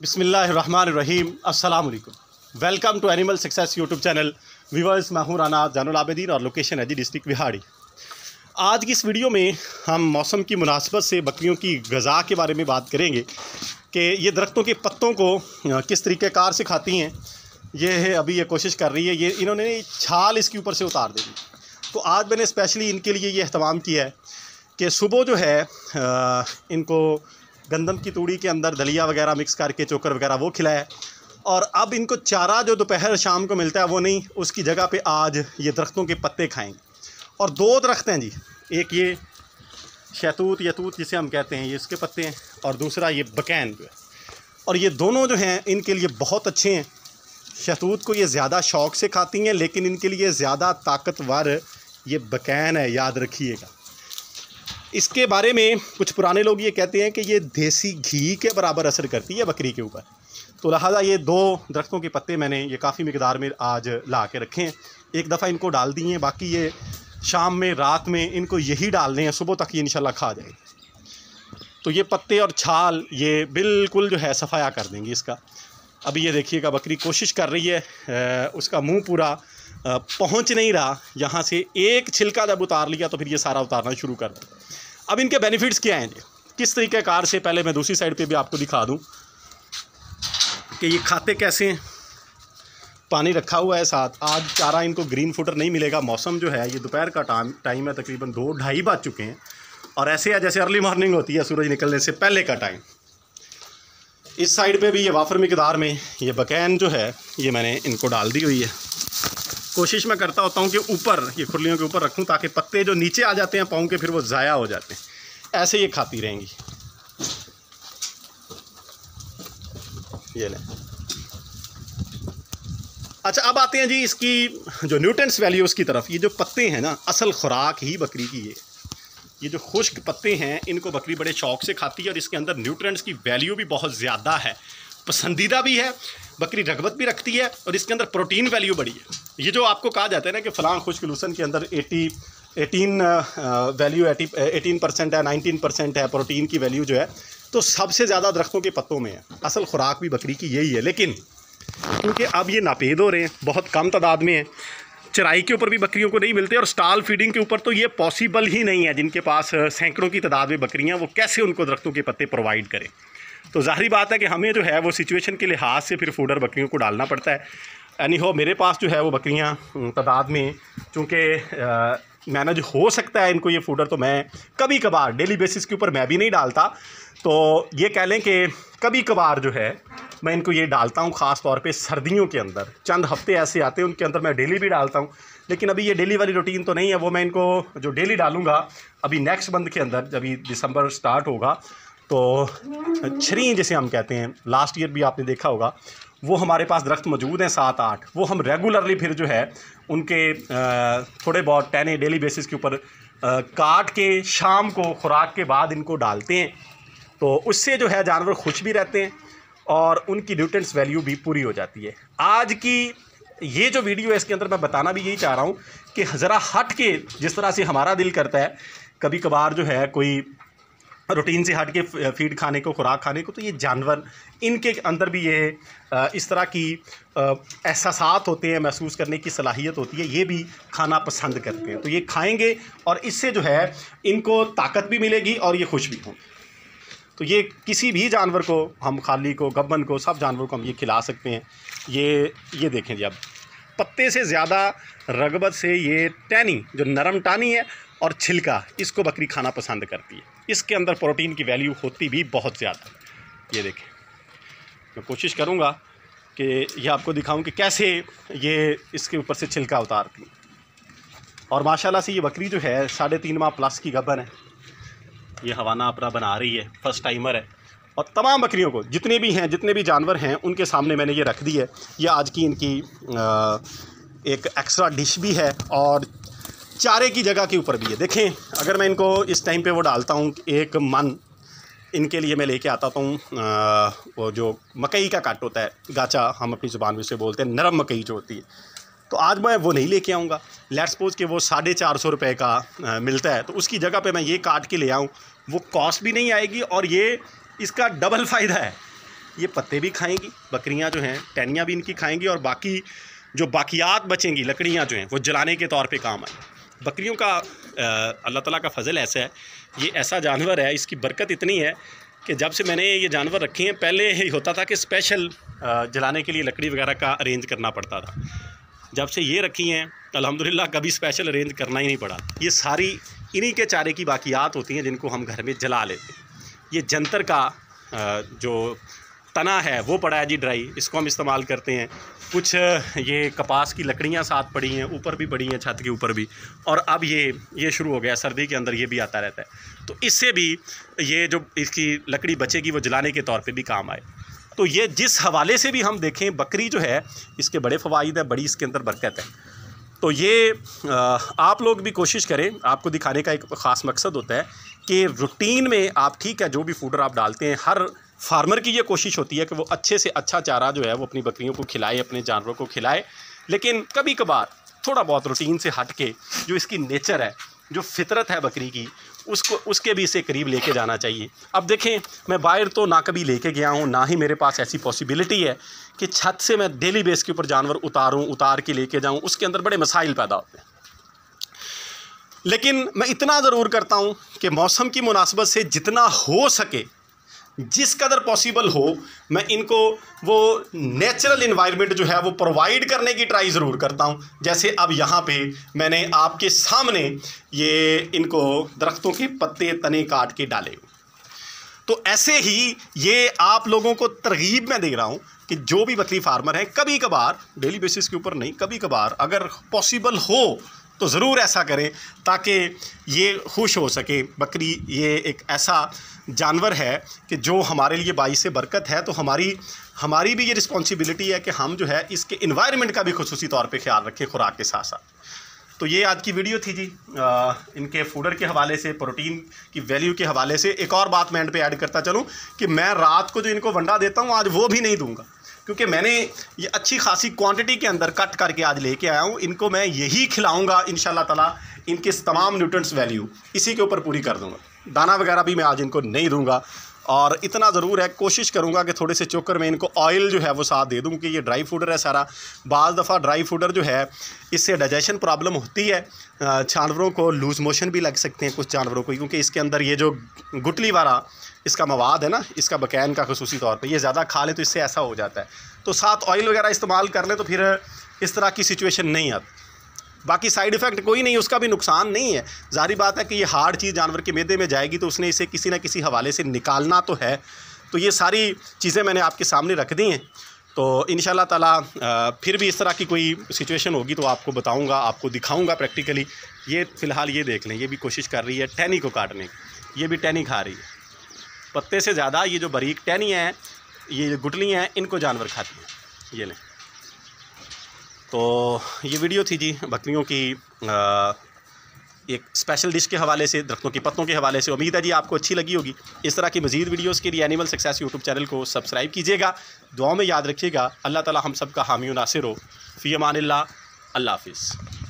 बिस्मिल्लाहिर्रहमानिर्रहीम अस्सलाम वालेकुम। Welcome to animal success YouTube channel. Viewers, मैं हूं राना जैनुल आबिदीन और लोकेशन है जी डिस्ट्रिक्ट विहाड़ी। आज की इस वीडियो में हम मौसम की मुनासबत से बकरियों की ग़िज़ा के बारे में बात करेंगे कि ये दरख्तों के पत्तों को किस तरीक़ेकार से खाती हैं। ये है अभी ये कोशिश कर रही है, ये इन्होंने छाल इसके ऊपर से उतार देनी। तो आज मैंने स्पेशली इनके लिए ये अहतमाम किया है कि सुबह जो है इनको गंदम की तूड़ी के अंदर दलिया वगैरह मिक्स करके चोकर वगैरह वो खिलाया है। और अब इनको चारा जो दोपहर शाम को मिलता है वो नहीं, उसकी जगह पे आज ये दरख्तों के पत्ते खाएंगे। और दो दरख्त हैं जी, एक ये शहतूत यतूत जिसे हम कहते हैं, ये इसके पत्ते हैं, और दूसरा ये बकैन जो है। और ये दोनों जो हैं इनके लिए बहुत अच्छे हैं। शहतूत को ये ज़्यादा शौक़ से खाती हैं, लेकिन इनके लिए ज़्यादा ताकतवर ये बकैन है, याद रखिएगा। इसके बारे में कुछ पुराने लोग ये कहते हैं कि ये देसी घी के बराबर असर करती है बकरी के ऊपर। तो लिहाजा ये दो दरख्तों के पत्ते मैंने ये काफ़ी मिकदार में आज ला के रखे हैं। एक दफ़ा इनको डाल दिए हैं, बाकी ये शाम में रात में इनको यही डालने हैं, सुबह तक ये इंशाल्लाह खा जाएंगे। तो ये पत्ते और छाल ये बिल्कुल जो है सफाया कर देंगे इसका। अभी ये देखिएगा बकरी कोशिश कर रही है, उसका मुँह पूरा पहुँच नहीं रहा। यहाँ से एक छिलका जब उतार लिया तो फिर ये सारा उतारना शुरू कर दें। अब इनके बेनिफिट्स क्या हैं जी, किस तरीक़ेकार से, पहले मैं दूसरी साइड पे भी आपको दिखा दूं कि ये खाते कैसे हैं। पानी रखा हुआ है साथ। आज चारा इनको ग्रीन फूटर नहीं मिलेगा। मौसम जो है ये दोपहर का टाइम है, तकरीबन 2-2:30 बज चुके हैं और ऐसे है जैसे अर्ली मॉर्निंग होती है सूरज निकलने से पहले का टाइम। इस साइड पे भी ये वाफर मिकदार में ये बकैन जो है ये मैंने इनको डाल दी हुई है। कोशिश मैं करता होता हूँ कि ऊपर ये खुरलियों के ऊपर रखूँ ताकि पत्ते जो नीचे आ जाते हैं पाँव के फिर वो ज़ाया हो जाते हैं। ऐसे ये खाती रहेंगी। ये लें। अच्छा, अब आते हैं जी इसकी जो न्यूट्रिएंट्स वैल्यूज़ की तरफ। ये जो पत्ते हैं ना, असल खुराक ही बकरी की ये जो खुश्क पत्ते हैं इनको बकरी बड़े शौक़ से खाती है और इसके अंदर न्यूट्रिएंट्स की वैल्यू भी बहुत ज़्यादा है, पसंदीदा भी है, बकरी रगबत भी रखती है और इसके अंदर प्रोटीन वैल्यू बड़ी है। ये जो आपको कहा जाता है ना कि फ़लाँ खुश्क लूसन के अंदर 18% है, 19% है प्रोटीन की वैल्यू जो है, तो सबसे ज़्यादा दरख्तों के पत्तों में है। असल खुराक भी बकरी की यही है। लेकिन क्योंकि अब ये नापेद हो रहे हैं, बहुत कम तादाद में है, चराई के ऊपर भी बकरियों को नहीं मिलते और स्टॉल फीडिंग के ऊपर तो ये पॉसिबल ही नहीं है। जिनके पास सैकड़ों की तादाद में बकरियाँ, वो कैसे उनको दरख्तों के पत्ते प्रोवाइड करें। तो ज़ाहिर बात है कि हमें जो है वो सिचुएशन के लिहाज से फिर फूडर बकरियों को डालना पड़ता है। एनी हो, मेरे पास जो है वो बकरियां तादाद में, चूँकि मैनेज हो सकता है इनको ये फूडर, तो मैं कभी कभार डेली बेसिस के ऊपर मैं भी नहीं डालता। तो ये कह लें कि कभी कभार जो है मैं इनको ये डालता हूँ। ख़ास तौर पे सर्दियों के अंदर चंद हफ्ते ऐसे आते हैं उनके अंदर मैं डेली भी डालता हूँ। लेकिन अभी ये डेली वाली रूटीन तो नहीं है। वो मैं इनको जो डेली डालूँगा अभी नेक्स्ट मंथ के अंदर, जब दिसंबर स्टार्ट होगा, तो छरी जिसे हम कहते हैं, लास्ट ईयर भी आपने देखा होगा, वो हमारे पास दरख्त मौजूद हैं 7-8। वो हम रेगुलरली फिर जो है उनके थोड़े बहुत टहने डेली बेसिस के ऊपर काट के शाम को खुराक के बाद इनको डालते हैं। तो उससे जो है जानवर खुश भी रहते हैं और उनकी न्यूट्रिएंट्स वैल्यू भी पूरी हो जाती है। आज की ये जो वीडियो है इसके अंदर मैं बताना भी यही चाह रहा हूँ कि ज़रा हट के, जिस तरह से हमारा दिल करता है कभी कभार जो है कोई रूटीन से हट के फीड खाने को, खुराक खाने को, तो ये जानवर इनके अंदर भी ये इस तरह की एहसासात होते हैं, महसूस करने की सलाहियत होती है, ये भी खाना पसंद करते हैं। तो ये खाएंगे और इससे जो है इनको ताकत भी मिलेगी और ये खुश भी होंगे। तो ये किसी भी जानवर को, हम खाली को, गब्बन को, सब जानवर को हम ये खिला सकते हैं। ये देखें जी, अब पत्ते से ज़्यादा रगबत से ये टहनी, जो नरम टानी है और छिलका, इसको बकरी खाना पसंद करती है। इसके अंदर प्रोटीन की वैल्यू होती भी बहुत ज़्यादा। ये देखें, मैं कोशिश करूँगा कि ये आपको दिखाऊं कि कैसे ये इसके ऊपर से छिलका उतारती है। और माशाल्लाह से ये बकरी जो है 3.5 माह प्लस की गब्बन है। ये हवाना अपना बना रही है, फर्स्ट टाइमर है। और तमाम बकरियों को, जितने भी हैं, जितने भी जानवर हैं, उनके सामने मैंने ये रख दी है। ये आज की इनकी एक एक्स्ट्रा डिश भी है और चारे की जगह के ऊपर भी है। देखें, अगर मैं इनको इस टाइम पे वो डालता हूँ, एक मन इनके लिए मैं लेके आता हूँ, वो जो मकई का काट होता है, गाचा हम अपनी ज़ुबान में से बोलते हैं, नरम मकई जो होती है, तो आज मैं वो नहीं लेके आऊँगा। लेट्स सपोज कि वो 450 रुपये का मिलता है, तो उसकी जगह पे मैं ये काट के ले आऊँ, वो कॉस्ट भी नहीं आएगी और ये इसका डबल फ़ायदा है। ये पत्ते भी खाएंगी बकरियां जो हैं, टहनियाँ भी इनकी खाएंगी, और बाकी जो बाकियात बचेंगी लकड़ियाँ जो हैं वो जलाने के तौर पे काम आएंगी। बकरियों का अल्लाह ताला का फ़ज़ल ऐसा है, ये ऐसा जानवर है, इसकी बरकत इतनी है कि जब से मैंने ये जानवर रखे हैं, पहले ही होता था कि स्पेशल जलाने के लिए लकड़ी वगैरह का अरेंज करना पड़ता था। जब से ये रखी हैं अल्हम्दुलिल्लाह कभी स्पेशल अरेंज करना ही नहीं पड़ा। ये सारी इन्हीं के चारे की बाकियात होती हैं जिनको हम घर में जला लेते हैं। ये जंतर का जो तना है वो पड़ा है जी ड्राई, इसको हम इस्तेमाल करते हैं। कुछ ये कपास की लकड़ियाँ साथ पड़ी हैं, ऊपर भी पड़ी हैं, छत के ऊपर भी, और अब ये शुरू हो गया, सर्दी के अंदर ये भी आता रहता है। तो इससे भी ये जो इसकी लकड़ी बचेगी वो जलाने के तौर पे भी काम आए। तो ये जिस हवाले से भी हम देखें, बकरी जो है इसके बड़े फ़वाइद है, बड़ी इसके अंदर बरकत है। तो ये आप लोग भी कोशिश करें, आपको दिखाने का एक ख़ास मकसद होता है कि रूटीन में आप, ठीक है, जो भी फूडर आप डालते हैं, हर फार्मर की ये कोशिश होती है कि वो अच्छे से अच्छा चारा जो है वो अपनी बकरियों को खिलाए, अपने जानवरों को खिलाए। लेकिन कभी कभार थोड़ा बहुत रूटीन से हट के जो इसकी नेचर है, जो फितरत है बकरी की, उसके भी इसे करीब लेके जाना चाहिए। अब देखें, मैं बाहर तो ना कभी लेके गया हूँ, ना ही मेरे पास ऐसी पॉसिबिलिटी है कि छत से मैं डेली बेस के ऊपर जानवर उतार के लेके जाऊँ, उसके अंदर बड़े मसाइल पैदा होते हैं। लेकिन मैं इतना ज़रूर करता हूँ कि मौसम की मुनासबत से जितना हो सके, जिस कदर पॉसिबल हो, मैं इनको वो नेचुरल इन्वायरमेंट जो है वो प्रोवाइड करने की ट्राई ज़रूर करता हूँ। जैसे अब यहाँ पे मैंने आपके सामने ये इनको दरख्तों के पत्ते तने काट के डाले, तो ऐसे ही ये आप लोगों को तरगीब मैं दे रहा हूँ कि जो भी बकरी फार्मर हैं, कभी कभार, डेली बेसिस के ऊपर नहीं, कभी कभार अगर पॉसिबल हो तो ज़रूर ऐसा करें, ताकि ये खुश हो सके। बकरी ये एक ऐसा जानवर है कि जो हमारे लिए बाइस से बरकत है। तो हमारी भी ये रिस्पॉन्सिबिलिटी है कि हम जो है इसके इन्वायरमेंट का भी खुसूसी तौर पे ख्याल रखें खुराक के साथ साथ। तो ये आज की वीडियो थी जी, इनके फूडर के हवाले से, प्रोटीन की वैल्यू के हवाले से। एक और बात मैं एंड पे ऐड करता चलूँ कि मैं रात को जो इनको वंडा देता हूँ आज वो भी नहीं दूँगा, क्योंकि मैंने ये अच्छी खासी क्वांटिटी के अंदर कट करके आज लेके आया हूँ। इनको मैं यही खिलाऊंगा इंशाल्लाह ताला, इनके तमाम न्यूट्रिएंट्स वैल्यू इसी के ऊपर पूरी कर दूंगा। दाना वगैरह भी मैं आज इनको नहीं दूंगा, और इतना ज़रूर है, कोशिश करूंगा कि थोड़े से चोकर में इनको ऑयल जो है वो साथ दे दूँ, कि ये ड्राई फूडर है सारा। बाज़ दफ़ा ड्राई फूडर जो है इससे डाइजेशन प्रॉब्लम होती है, जानवरों को लूज़ मोशन भी लग सकते हैं कुछ जानवरों को, क्योंकि इसके अंदर ये जो गुटली वाला इसका मवाद है ना, इसका बकैन का खुसूसी तौर पे, ये ज़्यादा खा ले तो इससे ऐसा हो जाता है। तो साथ ऑयल वगैरह इस्तेमाल कर ले तो फिर इस तरह की सिचुएशन नहीं आती। बाकी साइड इफ़ेक्ट कोई नहीं, उसका भी नुकसान नहीं है। ज़ाहिर बात है कि ये हार्ड चीज़ जानवर के मैदे में जाएगी तो उसने इसे किसी न किसी हवाले से निकालना तो है। तो ये सारी चीज़ें मैंने आपके सामने रख दी हैं। तो इंशाल्लाह ताला फिर भी इस तरह की कोई सिचुएशन होगी तो आपको बताऊँगा, आपको दिखाऊँगा प्रैक्टिकली। ये फ़िलहाल ये देख लें, ये भी कोशिश कर रही है टहनी को काटने की, ये भी टहनी खा रही है। पत्ते से ज़्यादा ये जो बारीक टहनी हैं, ये गुटली हैं, इनको जानवर खाती हैं। ये लें। तो ये वीडियो थी जी बकरियों की एक स्पेशल डिश के हवाले से, दरख्तों के पत्तों के हवाले से। उम्मीद है जी आपको अच्छी लगी होगी। इस तरह की मज़ीद वीडियोस के लिए एनिमल सक्सेस यूट्यूब चैनल को सब्सक्राइब कीजिएगा। दुआओं में याद रखिएगा। अल्लाह ताला हम सब का हामी नासिर हो। फ़ी अमानिल्लाह। अल्लाह हाफ़िज़।